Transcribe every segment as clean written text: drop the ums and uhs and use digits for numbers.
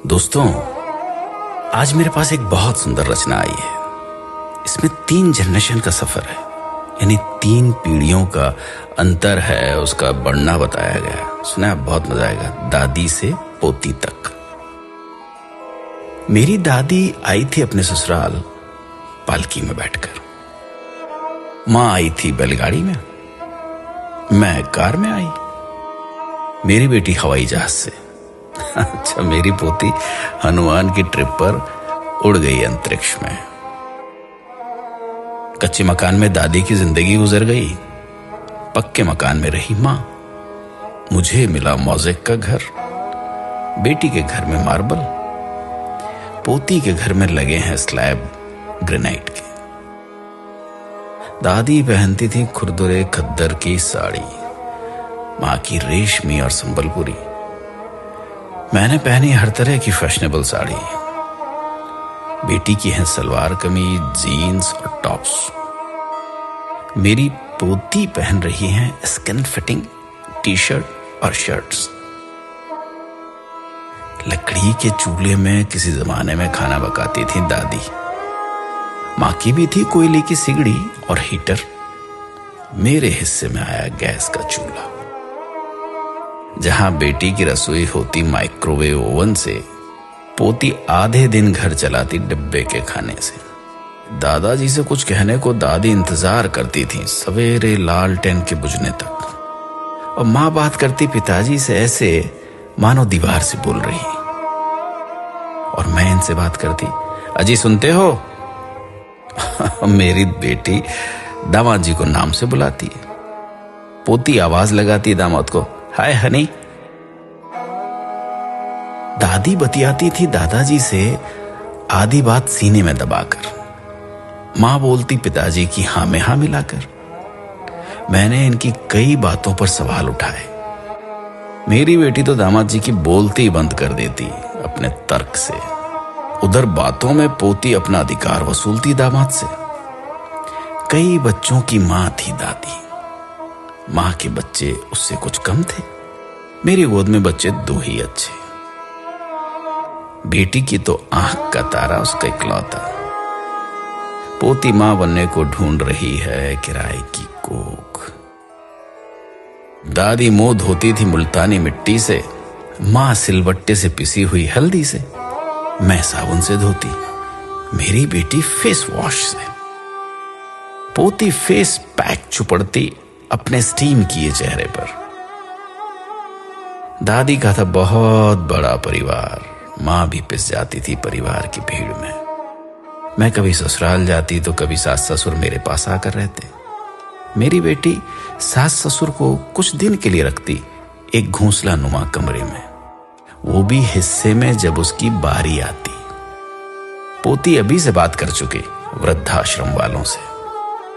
दोस्तों, आज मेरे पास एक बहुत सुंदर रचना आई है। इसमें 3 जनरेशन का सफर है, यानी 3 पीढ़ियों का अंतर है, उसका बढ़ना बताया गया है। सुना, बहुत मजा आएगा। दादी से पोती तक। मेरी दादी आई थी अपने ससुराल पालकी में बैठकर। माँ आई थी बैलगाड़ी में, मैं कार में आई, मेरी बेटी हवाई जहाज से। अच्छा, मेरी पोती हनुमान की ट्रिप पर उड़ गई अंतरिक्ष में। कच्चे मकान में दादी की जिंदगी गुजर गई, पक्के मकान में रही मां। मुझे मिला मोज़ेक का घर, बेटी के घर में मार्बल, पोती के घर में लगे हैं स्लैब ग्रेनाइट के। दादी पहनती थी खुरदुरे खद्दर की साड़ी, मां की रेशमी और संबलपुरी। मैंने पहनी हर तरह की फैशनेबल साड़ी। बेटी की है सलवार कमीज, जीन्स और टॉप्स। मेरी पोती पहन रही है स्किन फिटिंग टी शर्ट और शर्ट्स। लकड़ी के चूल्हे में किसी जमाने में खाना पकाती थी दादी। मां की भी थी कोयले की सिगड़ी और हीटर। मेरे हिस्से में आया गैस का चूल्हा। जहां बेटी की रसोई होती माइक्रोवेव ओवन से, पोती आधे दिन घर चलाती डिब्बे के खाने से। दादाजी से कुछ कहने को दादी इंतजार करती थी सवेरे लालटेन के बुझने तक, और मां बात करती पिताजी से ऐसे मानो दीवार से बोल रही। और मैं इनसे बात करती, अजी सुनते हो? मेरी बेटी दामाद जी को नाम से बुलाती है। पोती आवाज लगाती दामाद को, हाय हनी। दादी बतियाती थी दादाजी से आधी बात सीने में दबाकर। मां बोलती पिताजी की हां में हां मिलाकर। मैंने इनकी कई बातों पर सवाल उठाए। मेरी बेटी तो दामाद जी की बोलती ही बंद कर देती अपने तर्क से। उधर बातों में पोती अपना अधिकार वसूलती दामाद से। कई बच्चों की मां थी दादी। मां के बच्चे उससे कुछ कम थे। मेरी गोद में बच्चे 2 ही अच्छे। बेटी की तो आंख का तारा उसका इकलौता। पोती मां बनने को ढूंढ रही है किराए की कोख। दादी मुंह धोती थी मुल्तानी मिट्टी से, मां सिलबट्टे से पिसी हुई हल्दी से, मैं साबुन से धोती, मेरी बेटी फेस वॉश से। पोती फेस पैक चुपड़ती अपने स्टीम किए चेहरे पर। दादी का था बहुत बड़ा परिवार। मां भी पिस जाती थी परिवार की भीड़ में। मैं कभी ससुराल जाती तो कभी सास ससुर मेरे पास आकर रहते। मेरी बेटी सास ससुर को कुछ दिन के लिए रखती एक घोंसला नुमा कमरे में, वो भी हिस्से में जब उसकी बारी आती। पोती अभी से बात कर चुकी वृद्धाश्रम वालों से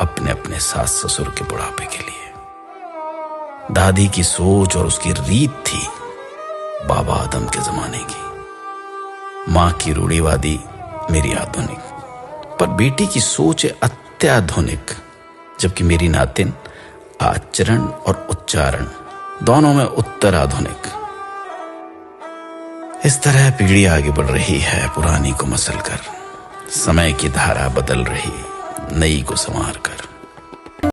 अपने अपने सास ससुर के बुढ़ापे के लिए। दादी की सोच और उसकी रीत थी बाबा आदम के जमाने की। मां की रूढ़िवादी, मेरी आधुनिक। पर बेटी की सोच है अत्याधुनिक, जबकि मेरी नातिन आचरण और उच्चारण दोनों में उत्तर आधुनिक। इस तरह पीढ़ी आगे बढ़ रही है पुरानी को मसल कर। समय की धारा बदल रही, नई को संवार कर।